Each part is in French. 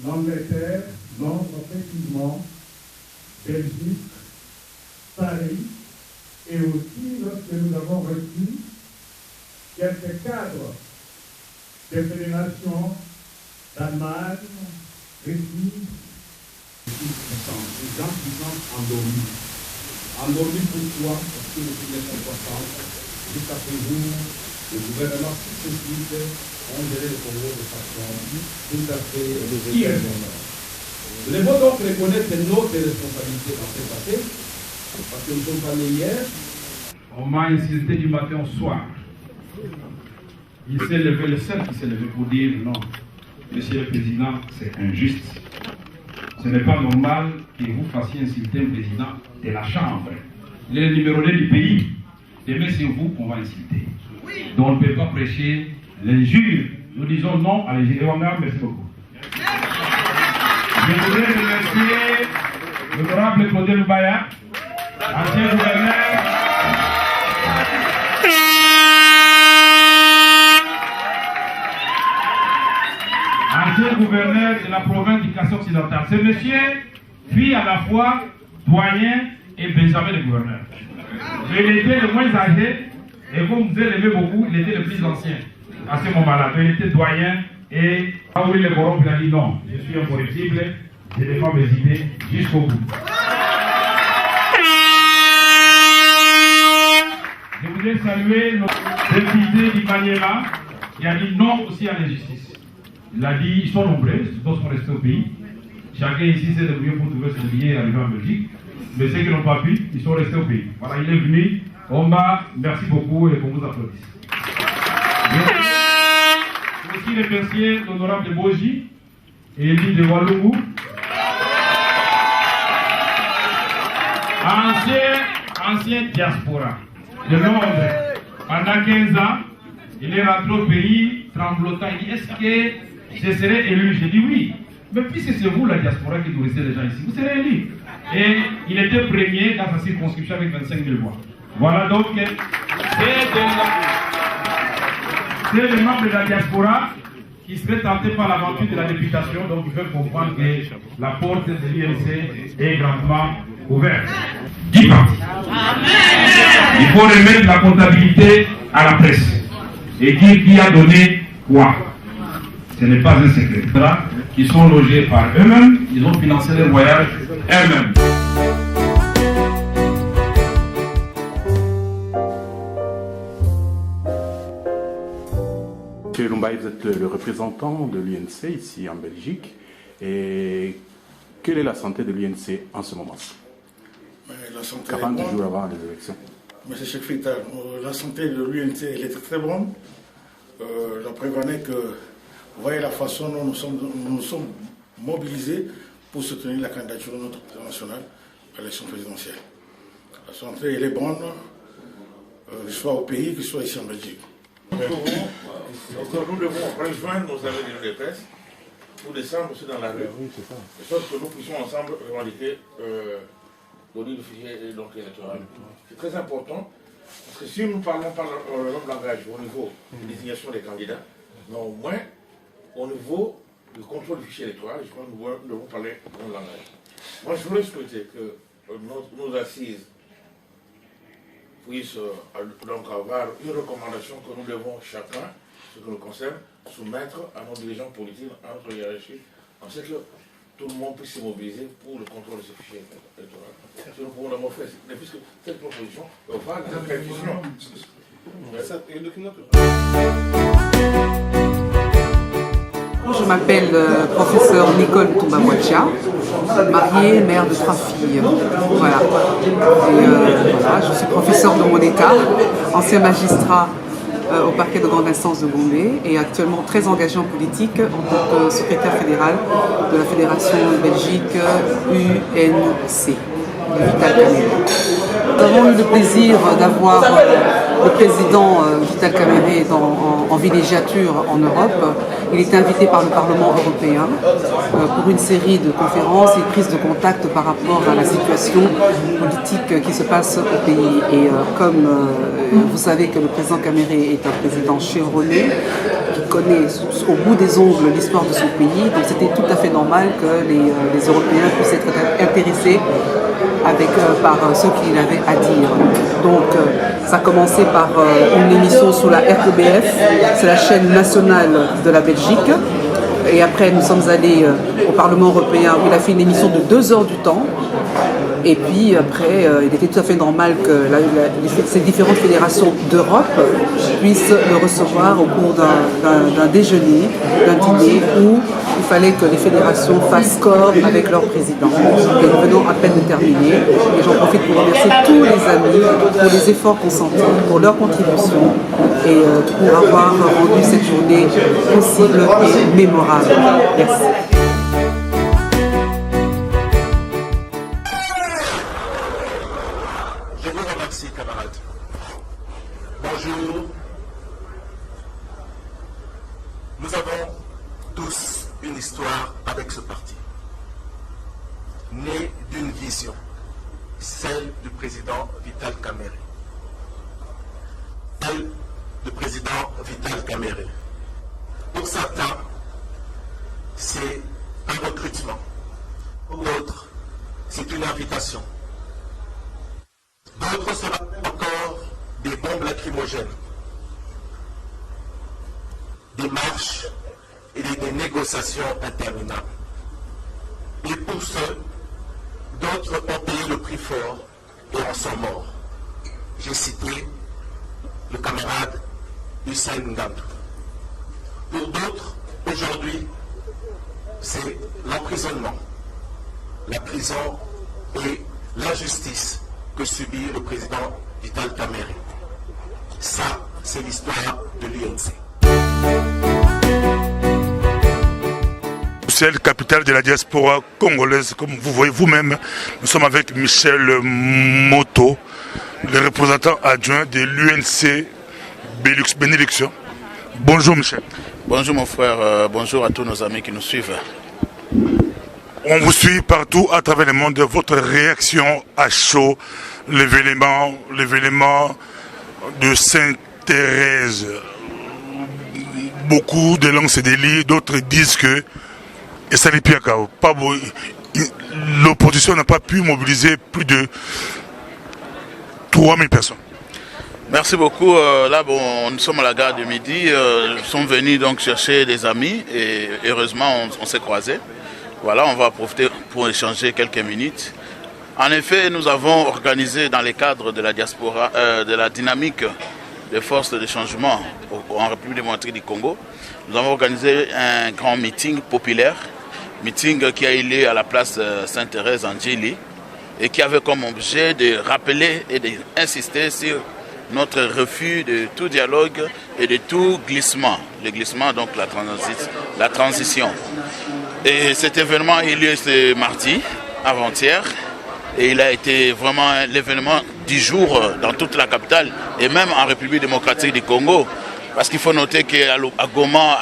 L'Angleterre, Londres, effectivement, Belgique, Paris, et aussi lorsque nous avons reçu quelques cadres des fédérations d'Allemagne, Russie. Des gens qui sont endormis. Endormis pourquoi? Parce que le plus important, jusqu'à présent, le gouvernement successif ont géré le Congo de façon tout à fait irréprochable. Nous devons donc reconnaître notre responsabilité dans cette affaire, parce que nous sommes allés hier. On m'a insulté du matin au soir. Il s'est levé, le seul qui s'est levé pour dire non, Monsieur le Président, c'est injuste. Ce n'est pas normal que vous fassiez insulter un président de la Chambre. Il est le numéro 1 du pays. Demain, c'est vous qu'on va insulter. Donc on ne peut pas prêcher l'injure. Nous disons non à l'injure. Merci beaucoup. Je voudrais remercier l'honorable Claude Loubaya, ancien gouverneur. Ancien gouverneur de la province du Kassai occidental. Ce monsieur fut à la fois doyen et benjamin le gouverneur. Il était le moins âgé et comme vous l'aimez beaucoup, il était le plus ancien à ce moment-là. Il était doyen et quand vous le corrompre, il a dit non, je suis incorruptible, je défends mes idées jusqu'au bout. Je voudrais saluer notre député du Maniema qui a dit non aussi à l'injustice. Il a dit, ils sont nombreux, d'autres sont restés au pays. Chacun ici s'est débrouillé pour trouver son billet et arriver en Belgique. Mais ceux qui n'ont pas pu, ils sont restés au pays. Voilà, il est venu. Omba, merci beaucoup et qu'on vous applaudisse. Je veux aussi remercier l'honorable Boji et Elie de Wallougou. Ancien diaspora de Londres. Pendant 15 ans, il est rentré au pays tremblotant. Il dit, est-ce que je serai élu? J'ai dit oui. Mais puisque c'est vous, la diaspora, qui nourrissez les gens ici, vous serez élu. Et il était premier dans sa circonscription avec 25 000 voix. Voilà donc, c'est les membres de la diaspora qui seraient tentés par l'aventure de la députation, donc ils peuvent comprendre que la porte de l'INC est grandement ouverte. 10 partis. Il faut remettre la comptabilité à la presse et dire qui a donné quoi. Ce n'est pas un secret. Qui sont logés par eux-mêmes, ils ont financé leur voyage eux-mêmes. Monsieur Loumbaye, vous êtes le représentant de l'UNC ici en Belgique. Et quelle est la santé de l'UNC en ce moment? La santé 40 jours avant les élections. Monsieur Cheikh Fita, la santé de l'UNC elle est très bonne. La preuve en est que vous voyez la façon dont nous sommes mobilisés pour soutenir la candidature de notre président national à l'élection présidentielle. La santé elle est bonne, que ce soit au pays, que ce soit ici en Belgique. Nous devons rejoindre nos amis de l'UDPS pour descendre aussi dans la rue. De sorte que nous puissions ensemble revendiquer donner le fichier électoral. C'est très important parce que si nous parlons par le même langage au niveau de désignation des candidats, mais au moins au niveau du contrôle du fichier électoral, je crois que nous devons parler le même langage. Moi, je voudrais souhaiter que nos assises puissent donc avoir une recommandation que nous devons chacun, ce qui nous concerne, soumettre à nos dirigeants politiques, à notre hiérarchie, en ce que tout le monde puisse se mobiliser pour le contrôle de ce fichier électoral. Si nous pouvons l'avoir fait, puisque cette proposition va dans la révision. Je m'appelle professeur Nicole Toumba-Boitia, mariée, mère de 3 filles. Voilà. Et, voilà. Je suis professeur de mon état, ancien magistrat au parquet de grande instance de Gombe et actuellement très engagé en politique en tant que secrétaire fédéral de la Fédération Belgique UNC. Nous avons eu le plaisir d'avoir le président Vital Kamerhe est en villégiature en Europe. Il est invité par le Parlement européen pour une série de conférences et prises de contact par rapport à la situation politique qui se passe au pays. Et comme vous savez que le président Kamerhe est un président chevronné, qui connaît au bout des ongles l'histoire de son pays, donc c'était tout à fait normal que les Européens puissent être intéressés par ce qu'il avait à dire. Donc ça a commencé par une émission sur la RTBF, c'est la chaîne nationale de la Belgique. Et après nous sommes allés au Parlement européen où il a fait une émission de 2 heures du temps. Et puis après, il était tout à fait normal que ces différentes fédérations d'Europe puissent le recevoir au cours d'un déjeuner, d'un dîner, où il fallait que les fédérations fassent corps avec leur président. Et nous venons à peine de terminer. Et j'en profite pour remercier tous les amis pour les efforts consentis, pour leur contribution et pour avoir rendu cette journée possible et mémorable. Merci. Camarades. Bonjour. Nous avons tous une histoire avec ce parti, né d'une vision, celle du président Vital Kamerhe. Celle du président Vital Kamerhe. Pour certains, c'est un recrutement. Pour d'autres, c'est une invitation. D'autres seront encore des bombes lacrymogènes, des marches et des négociations interminables. Et pour ceux, d'autres ont payé le prix fort et en sont morts. J'ai cité le camarade Hussein Ngandou. Pour d'autres, aujourd'hui, c'est l'emprisonnement, la prison et l'injustice que subit le président Vital Kamerhe. Ça, c'est l'histoire de l'UNC. Bruxelles, capitale de la diaspora congolaise, comme vous voyez vous-même, nous sommes avec Michel Moto, le représentant adjoint de l'UNC Benelux. Bonjour Michel. Bonjour mon frère, bonjour à tous nos amis qui nous suivent. On vous suit partout à travers le monde. Votre réaction à chaud, l'événement de Sainte-Thérèse. Beaucoup de langues se délient, d'autres disent que l'opposition n'a pas pu mobiliser plus de 3000 personnes. Merci beaucoup. Là, nous sommes à la gare de Midi. Nous sommes venus donc chercher des amis et heureusement, on s'est croisés. Voilà, on va profiter pour échanger quelques minutes. En effet, nous avons organisé dans le cadre de la diaspora, de la dynamique des forces de changement en République démocratique du Congo, nous avons organisé un grand meeting populaire, meeting qui a eu lieu à la place Sainte-Thérèse en Djili et qui avait comme objet de rappeler et d'insister sur notre refus de tout dialogue et de tout glissement. Le glissement, donc la transition. Et cet événement a eu lieu ce mardi, avant-hier, et il a été vraiment l'événement du jour dans toute la capitale et même en République démocratique du Congo. Parce qu'il faut noter qu'à Goma,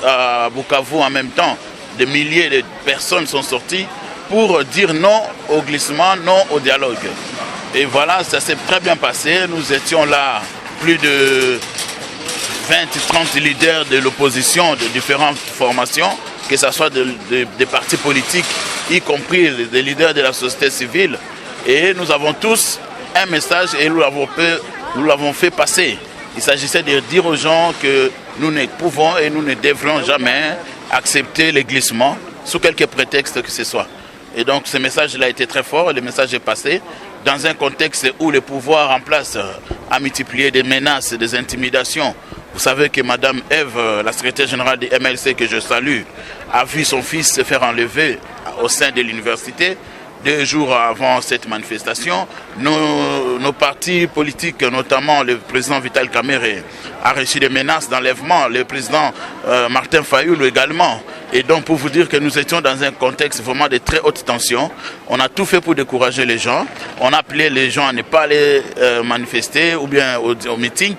à Bukavu en même temps, des milliers de personnes sont sorties pour dire non au glissement, non au dialogue. Et voilà, ça s'est très bien passé. Nous étions là, plus de 20-30 leaders de l'opposition de différentes formations, que ce soit des partis politiques, y compris des leaders de la société civile. Et nous avons tous un message et nous l'avons fait passer. Il s'agissait de dire aux gens que nous ne pouvons et nous ne devrons jamais accepter les glissements sous quelque prétexte que ce soit. Et donc ce message-là a été très fort, le message est passé dans un contexte où le pouvoir en place a multiplié des menaces, des intimidations. Vous savez que Mme Eve, la secrétaire générale du MLC que je salue, a vu son fils se faire enlever au sein de l'université. 2 jours avant cette manifestation, nos partis politiques, notamment le président Vital Kamerhe, a reçu des menaces d'enlèvement, le président Martin Fayoulou également. Et donc pour vous dire que nous étions dans un contexte vraiment de très haute tension, on a tout fait pour décourager les gens. On a appelé les gens à ne pas aller manifester ou bien au meeting.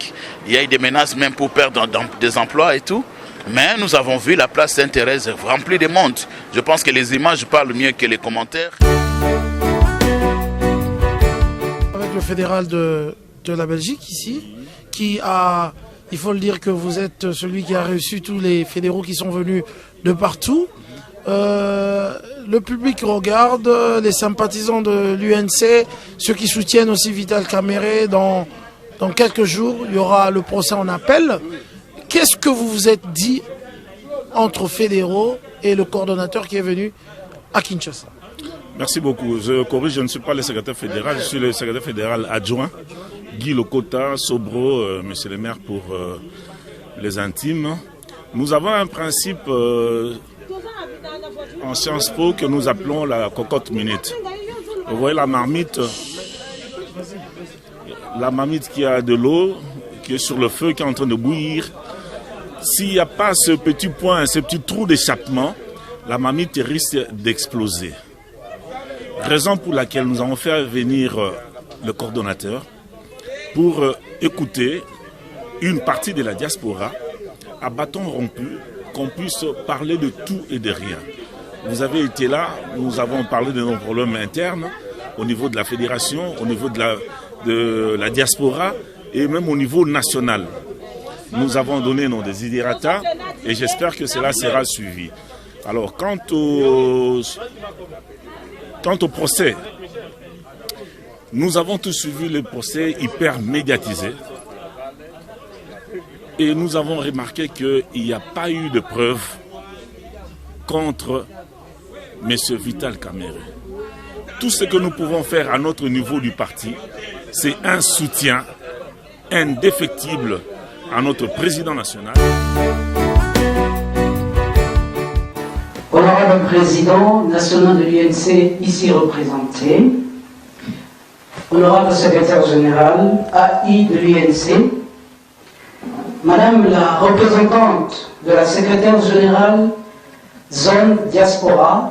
Il y a eu des menaces même pour perdre des emplois et tout. Mais nous avons vu la place Sainte-Thérèse remplie de monde. Je pense que les images parlent mieux que les commentaires. Avec le fédéral de la Belgique ici, qui a, il faut le dire que vous êtes celui qui a reçu tous les fédéraux qui sont venus de partout. Le public regarde, les sympathisants de l'UNC, ceux qui soutiennent aussi Vital Kamerhe. Dans quelques jours, il y aura le procès en appel. Qu'est-ce que vous vous êtes dit entre fédéraux et le coordonnateur qui est venu à Kinshasa? Merci beaucoup. Je corrige, je ne suis pas le secrétaire fédéral, je suis le secrétaire fédéral adjoint. Guy Lokota, Sobro, monsieur le maire pour les intimes. Nous avons un principe en Sciences Po que nous appelons la cocotte minute. Vous voyez la marmite qui a de l'eau, qui est sur le feu, qui est en train de bouillir. S'il n'y a pas ce petit point, ce petit trou d'échappement, la marmite risque d'exploser. Raison pour laquelle nous avons fait venir le coordonnateur pour écouter une partie de la diaspora à bâton rompu, qu'on puisse parler de tout et de rien. Vous avez été là, nous avons parlé de nos problèmes internes au niveau de la fédération, au niveau de la diaspora et même au niveau national. Nous avons donné nos desiderata et j'espère que cela sera suivi. Alors, quant au procès, nous avons tous suivi le procès hyper médiatisé et nous avons remarqué qu'il n'y a pas eu de preuves contre M. Vital Kamerhe. Tout ce que nous pouvons faire à notre niveau du parti, c'est un soutien indéfectible à notre président national. Honorable président national de l'UNC ici représenté, honorable secrétaire général AI de l'UNC, madame la représentante de la secrétaire générale zone diaspora,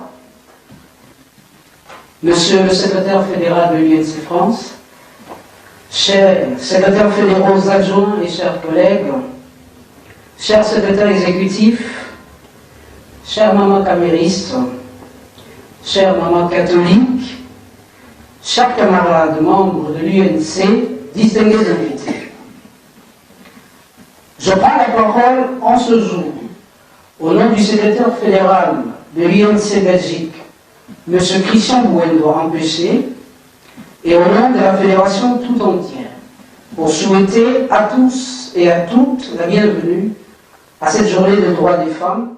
monsieur le secrétaire fédéral de l'UNC France, chers secrétaires fédéraux adjoints et chers collègues, chers secrétaires exécutifs, chers mamans caméristes, chers mamans catholiques, chers camarades membres de l'UNC, distingués invités. Je prends la parole en ce jour au nom du secrétaire fédéral de l'UNC Belgique, M. Christian Bouendo empêché, et au nom de la fédération tout entière, pour souhaiter à tous et à toutes la bienvenue à cette journée de droits des femmes.